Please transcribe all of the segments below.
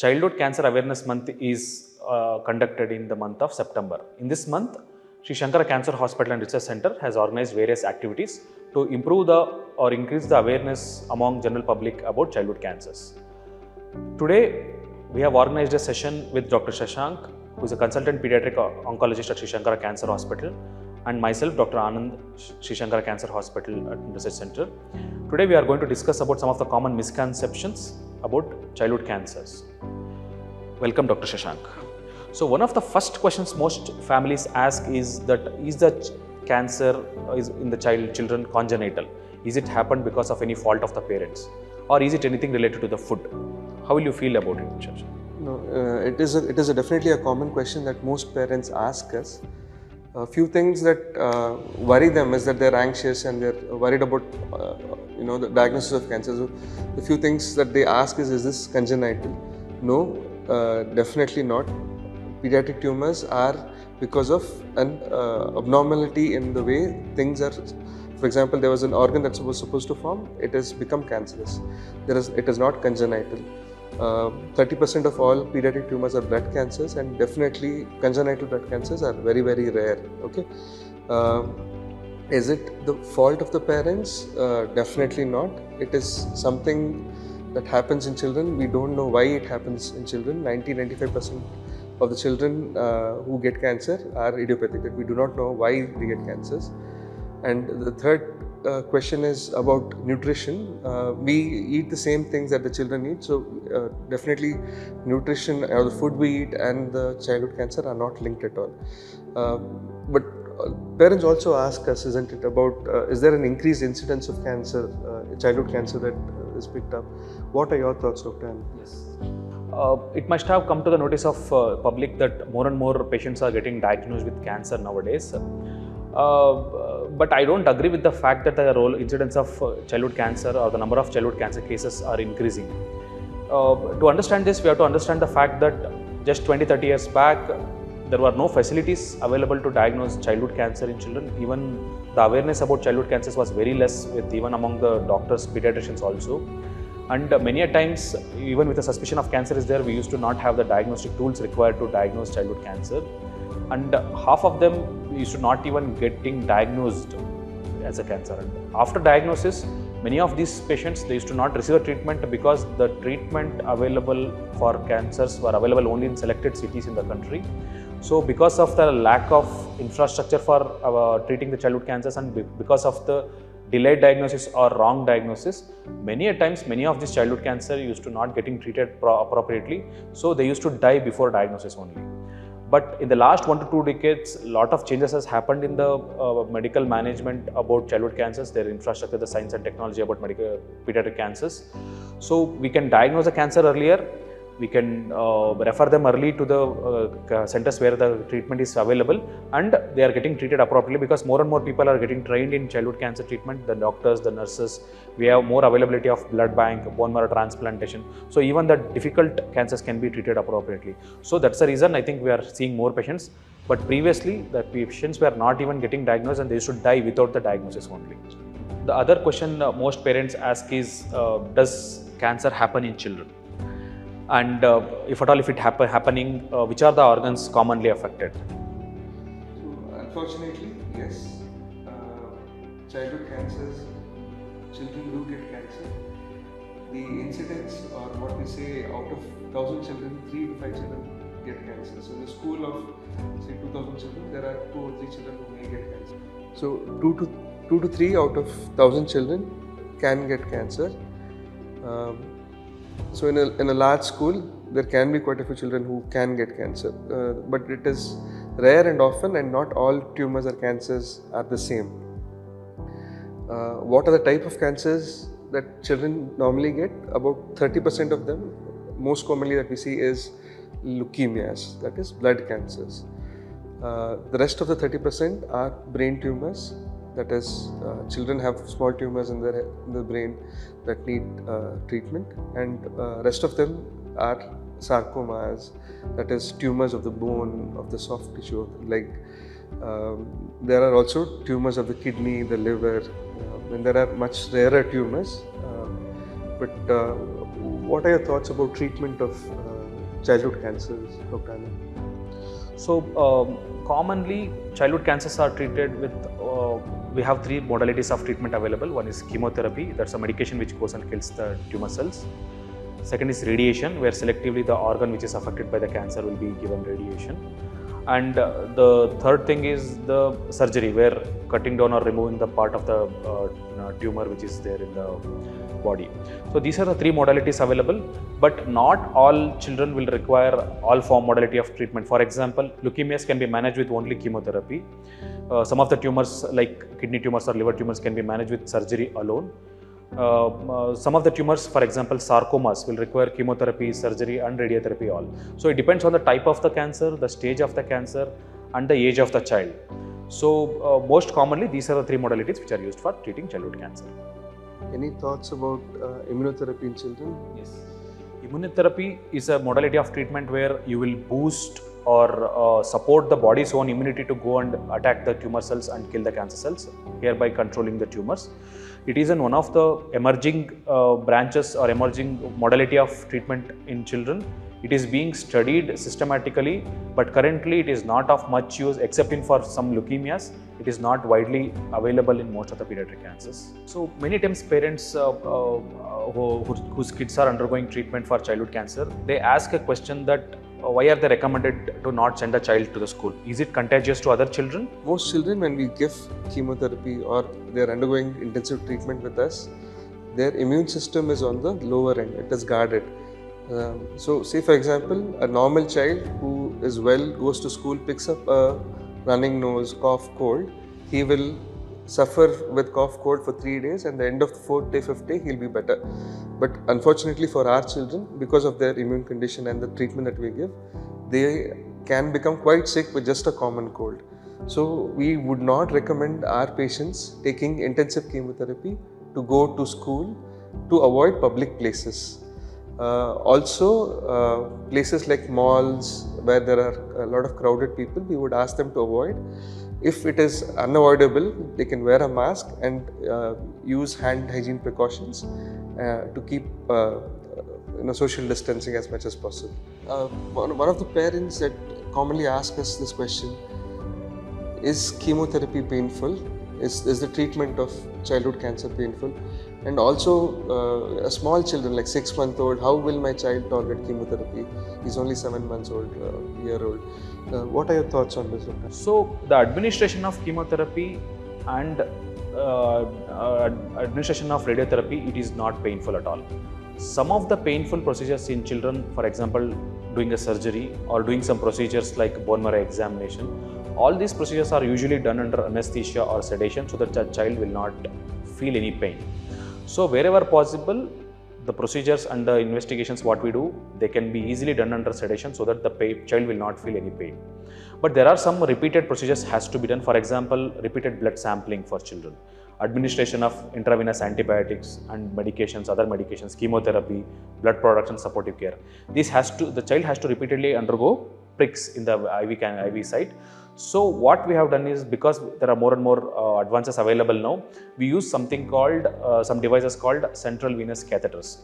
Childhood Cancer Awareness Month is conducted in the month of September. In this month, Shankara Cancer Hospital and Research Center has organized various activities to improve or increase the awareness among general public about childhood cancers. Today, we have organized a session with Dr. Shashank, who is a consultant pediatric oncologist at Shankara Cancer Hospital, and myself, Dr. Anand, Shankara Cancer Hospital and Research Center. Today, we are going to discuss about some of the common misconceptions about childhood cancers. Welcome, Dr. Shashank. So, one of the first questions most families ask is that is the cancer in the children congenital? Is it happened because of any fault of the parents, or is it anything related to the food? How will you feel about it, Shashank? No, it is definitely a common question that most parents ask us. A few things that worry them is that they're anxious and they're worried about the diagnosis of cancer. So the few things that they ask is this congenital? No, definitely not. Pediatric tumors are because of an abnormality in the way things are. For example, there was an organ that was supposed to form, it has become cancerous. It is not congenital. 30% of all pediatric tumors are blood cancers, and definitely congenital blood cancers are very, very rare. Okay, is it the fault of the parents? Definitely not. It is something that happens in children. We don't know why it happens in children. 90-95% of the children who get cancer are idiopathic. We do not know why they get cancers. And the third question is about nutrition. We eat the same things that the children eat, so definitely nutrition or the food we eat and the childhood cancer are not linked at all. But parents also ask us, isn't it, about is there an increased incidence of cancer, childhood cancer that is picked up? What are your thoughts, Dr. Anand? Yes. It must have come to the notice of public that more and more patients are getting diagnosed with cancer nowadays. But I don't agree with the fact that the incidence of childhood cancer or the number of childhood cancer cases are increasing. To understand this, we have to understand the fact that just 20-30 years back, there were no facilities available to diagnose childhood cancer in children. Even the awareness about childhood cancers was very less, even among the doctors, pediatricians also. And many a times, even with a suspicion of cancer is there, we used to not have the diagnostic tools required to diagnose childhood cancer. And half of them used to not even getting diagnosed as a cancer. And after diagnosis, many of these patients, they used to not receive a treatment because the treatment available for cancers were available only in selected cities in the country. So because of the lack of infrastructure for treating the childhood cancers and because of the delayed diagnosis or wrong diagnosis, many a times many of these childhood cancer used to not getting treated appropriately. So they used to die before diagnosis only. But in the last 1 to 2 decades, a lot of changes has happened in the medical management about childhood cancers, their infrastructure, the science and technology about pediatric cancers. So we can diagnose a cancer earlier, we can refer them early to the centers where the treatment is available, and they are getting treated appropriately because more and more people are getting trained in childhood cancer treatment, the doctors, the nurses. We have more availability of blood bank, bone marrow transplantation. So even the difficult cancers can be treated appropriately. So that's the reason I think we are seeing more patients. But previously, the patients were not even getting diagnosed and they should die without the diagnosis only. The other question most parents ask is, does cancer happen in children? And if at all, if it happening, which are the organs commonly affected? So, unfortunately, yes. Childhood cancers, children do get cancer. The incidence, or what we say, out of 1,000 children, 3 to 5 children get cancer. So in the school of say 2,000 children, there are 2 or 3 children who may get cancer. So 2 to 3 out of 1,000 children can get cancer. So in a large school, there can be quite a few children who can get cancer, but it is rare and often, and not all tumors or cancers are the same. What are the type of cancers that children normally get? About 30% of them, most commonly that we see, is leukemias, that is blood cancers. The rest of the 30% are brain tumors. That is, children have small tumors in the brain that need treatment, and rest of them are sarcomas, that is tumors of the bone, of the soft tissue of the leg. There are also tumors of the kidney, the liver, and there are much rarer tumors. But what are your thoughts about treatment of childhood cancers, Dr. Anand? So commonly childhood cancers are treated with, we have three modalities of treatment available. One is chemotherapy, that's a medication which goes and kills the tumor cells. Second is radiation, where selectively the organ which is affected by the cancer will be given radiation. And the third thing is the surgery, where cutting down or removing the part of the tumor which is there in the body. So these are the three modalities available, but not all children will require all form modality of treatment. For example, leukemias can be managed with only chemotherapy. Some of the tumors like kidney tumors or liver tumors can be managed with surgery alone. Some of the tumors, for example sarcomas, will require chemotherapy, surgery and radiotherapy all. So it depends on the type of the cancer, the stage of the cancer and the age of the child. So most commonly these are the three modalities which are used for treating childhood cancer. Any thoughts about immunotherapy in children? Yes. Immunotherapy is a modality of treatment where you will boost or support the body's own immunity to go and attack the tumor cells and kill the cancer cells, hereby controlling the tumors. It is one of the emerging branches or emerging modality of treatment in children. It is being studied systematically, but currently it is not of much use except in for some leukemias. It is not widely available in most of the pediatric cancers. So many times parents whose kids are undergoing treatment for childhood cancer, they ask a question that why are they recommended to not send a child to the school? Is it contagious to other children? Most children, when we give chemotherapy or they are undergoing intensive treatment with us, their immune system is on the lower end, it is guarded. So say for example, a normal child who is well, goes to school, picks up a running nose, cough, cold, he will suffer with cough, cold for 3 days, and at the end of the 4th day, 5th day, he'll be better. But unfortunately for our children, because of their immune condition and the treatment that we give, they can become quite sick with just a common cold. So we would not recommend our patients taking intensive chemotherapy to go to school to avoid public places. Also, places like malls where there are a lot of crowded people, we would ask them to avoid. If it is unavoidable, they can wear a mask and use hand hygiene precautions to keep social distancing as much as possible. One of the parents that commonly ask us this question: is chemotherapy painful? Is the treatment of childhood cancer painful? And also a small children like 6-month-old, how will my child tolerate chemotherapy? He's only 7 months old, year old. What are your thoughts on this, Doctor? So the administration of chemotherapy and administration of radiotherapy, it is not painful at all. Some of the painful procedures in children, for example, doing a surgery or doing some procedures like bone marrow examination, all these procedures are usually done under anesthesia or sedation so that the child will not feel any pain. So wherever possible, the procedures and the investigations what we do, they can be easily done under sedation so that the child will not feel any pain. But there are some repeated procedures has to be done. For example, repeated blood sampling for children, administration of intravenous antibiotics and medications, other medications, chemotherapy, blood products and supportive care. The child has to repeatedly undergo pricks in the IV site. So what we have done is, because there are more and more advances available now, we use something called, some devices called central venous catheters.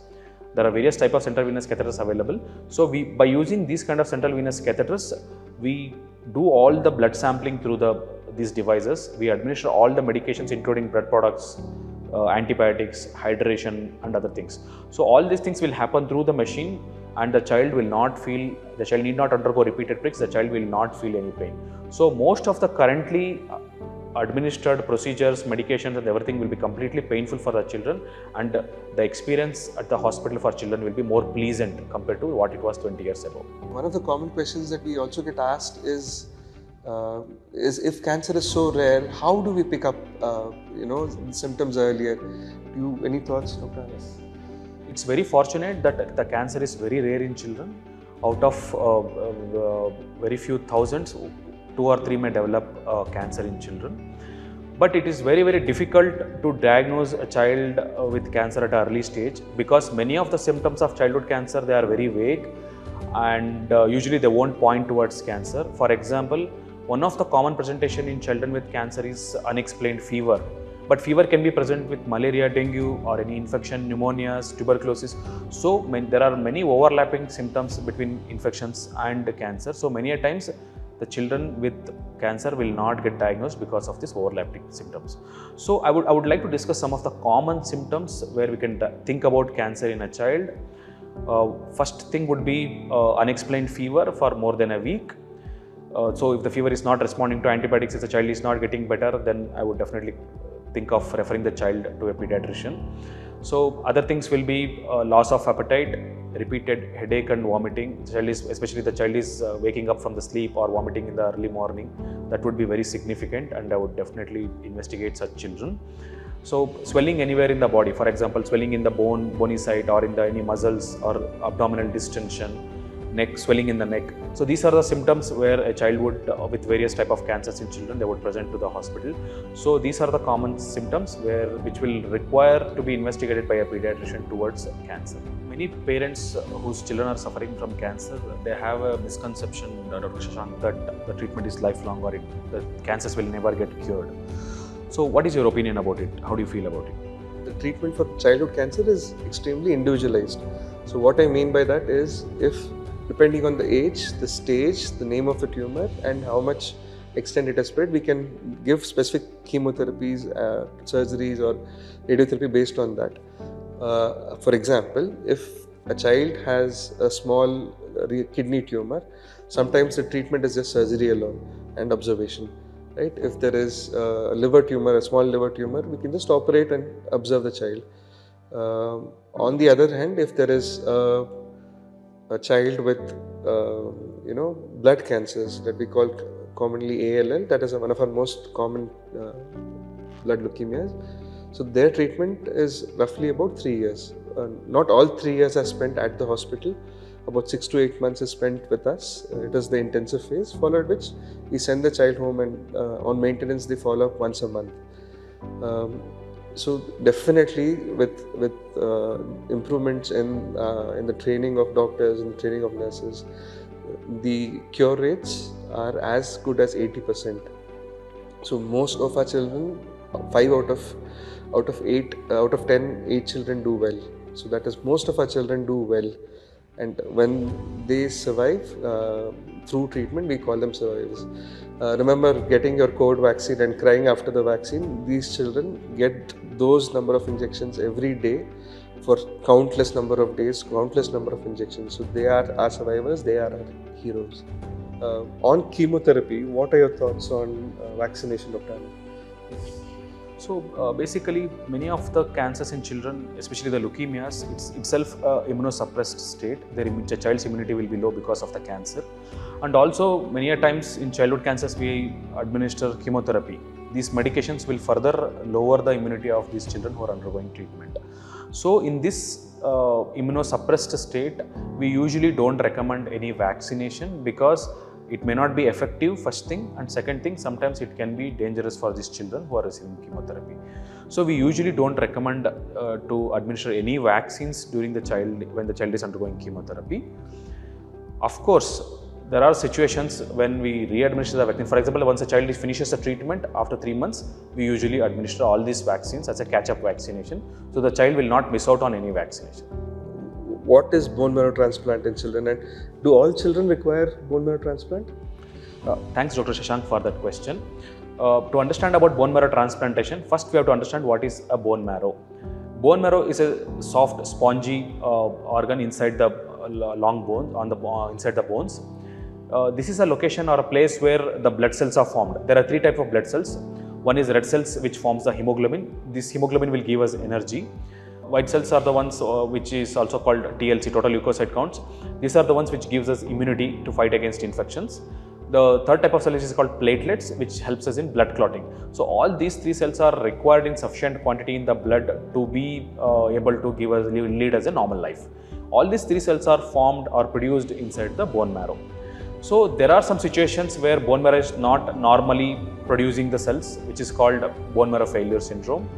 There are various types of central venous catheters available. So by using these kind of central venous catheters, we do all the blood sampling through these devices. We administer all the medications including blood products, antibiotics, hydration and other things. So all these things will happen through the machine, and the child need not undergo repeated pricks, the child will not feel any pain. So most of the currently administered procedures, medications and everything will be completely painful for the children, and the experience at the hospital for children will be more pleasant compared to what it was 20 years ago. One of the common questions that we also get asked is if cancer is so rare, how do we pick up symptoms earlier? Any thoughts, Dr. Yes. It's very fortunate that the cancer is very rare in children. Out of very few thousands, 2 or 3 may develop cancer in children. But it is very, very difficult to diagnose a child with cancer at an early stage, because many of the symptoms of childhood cancer, they are very vague, and usually they won't point towards cancer. For example, one of the common presentation in children with cancer is unexplained fever, But fever can be present with malaria, dengue, or any infection, pneumonias, tuberculosis. So there are many overlapping symptoms between infections and cancer. So many a times the children with cancer will not get diagnosed because of these overlapping symptoms. So I would like to discuss some of the common symptoms where we can think about cancer in a child. First thing would be unexplained fever for more than a week. So if the fever is not responding to antibiotics, if the child is not getting better, then I would definitely think of referring the child to a pediatrician. So other things will be loss of appetite, repeated headache and vomiting. Especially the child is waking up from the sleep or vomiting in the early morning. That would be very significant, and I would definitely investigate such children. So swelling anywhere in the body, for example, swelling in the bony side or in any muscles or abdominal distension, neck swelling in the neck. So these are the symptoms where a child would, with various type of cancers in children, they would present to the hospital. So these are the common symptoms which will require to be investigated by a pediatrician towards cancer. Many parents whose children are suffering from cancer, they have a misconception, Dr. Shashank, that the treatment is lifelong or the cancers will never get cured. So what is your opinion about it? How do you feel about it? The treatment for childhood cancer is extremely individualized. So what I mean by that is, depending on the age, the stage, the name of the tumor, and how much extent it has spread, we can give specific chemotherapies, surgeries, or radiotherapy based on that. For example, if a child has a small kidney tumor, sometimes the treatment is just surgery alone and observation. Right? If there is a liver tumor, a small liver tumor, we can just operate and observe the child. On the other hand, if there is a child with blood cancers that we call commonly ALL, that is one of our most common blood leukemias. So their treatment is roughly about 3 years. Not all 3 years are spent at the hospital. About 6 to 8 months is spent with us. It is the intensive phase, followed which we send the child home, and on maintenance they follow up once a month. So definitely with improvements in the training of doctors and the training of nurses, the cure rates are as good as 80%. So most of our children, 5 out of 10, 8 children do well. So that is, most of our children do well. And when they survive through treatment, we call them survivors. Remember getting your COVID vaccine and crying after the vaccine. These children get those number of injections every day for countless number of days, countless number of injections. So they are our survivors, they are our heroes. On chemotherapy, what are your thoughts on vaccination, Dr. Anand? So basically, many of the cancers in children, especially the leukemias, it's itself immunosuppressed state. The child's immunity will be low because of the cancer. And also, many a times in childhood cancers, we administer chemotherapy. These medications will further lower the immunity of these children who are undergoing treatment. So in this immunosuppressed state, we usually don't recommend any vaccination because it may not be effective, first thing, and second thing, sometimes it can be dangerous for these children who are receiving chemotherapy. So we usually don't recommend to administer any vaccines when the child is undergoing chemotherapy. Of course, there are situations when we re-administer the vaccine. For example, once a child finishes the treatment, after 3 months, we usually administer all these vaccines as a catch-up vaccination. So the child will not miss out on any vaccination. What is bone marrow transplant in children, and do all children require bone marrow transplant? Thanks, Dr. Shashank, for that question. To understand about bone marrow transplantation, first we have to understand what is a bone marrow. Bone marrow is a soft, spongy organ inside the long bone, inside the bones. This is a location or a place where the blood cells are formed. There are 3 types of blood cells. One is red cells, which forms the hemoglobin. This hemoglobin will give us energy. White cells are the ones which is also called TLC, total leukocyte counts. These are the ones which gives us immunity to fight against infections. The third type of cell is called platelets, which helps us in blood clotting. So all these 3 cells are required in sufficient quantity in the blood to be able to lead us a normal life. All these 3 cells are formed or produced inside the bone marrow. So there are some situations where bone marrow is not normally producing the cells, which is called bone marrow failure syndrome.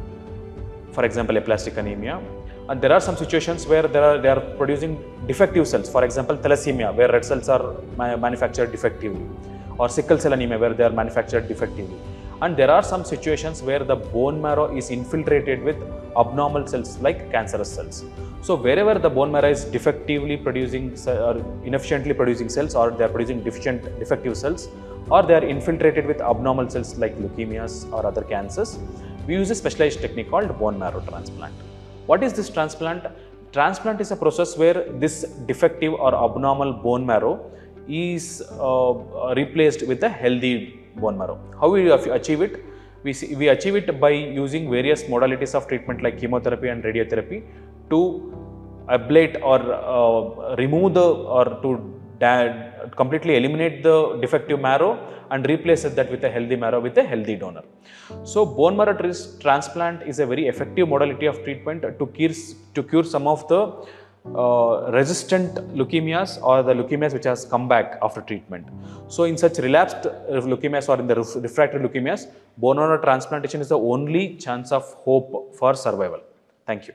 For example, aplastic anemia. And there are some situations where they are producing defective cells. For example, thalassemia, where red cells are manufactured defectively, or sickle cell anemia, where they are manufactured defectively. And there are some situations where the bone marrow is infiltrated with abnormal cells like cancerous cells. So wherever the bone marrow is defectively producing or inefficiently producing cells, or they are producing defective cells, or they are infiltrated with abnormal cells like leukemias or other cancers, we use a specialized technique called bone marrow transplant. What is this transplant? Transplant is a process where this defective or abnormal bone marrow is replaced with a healthy bone marrow. How we achieve it? We achieve it by using various modalities of treatment like chemotherapy and radiotherapy to ablate or remove or to completely eliminate the defective marrow and replace that with a healthy marrow with a healthy donor. So bone marrow transplant is a very effective modality of treatment to cure some of the resistant leukemias or the leukemias which has come back after treatment. So in such relapsed leukemias or in the refractory leukemias, bone marrow transplantation is the only chance of hope for survival. Thank you.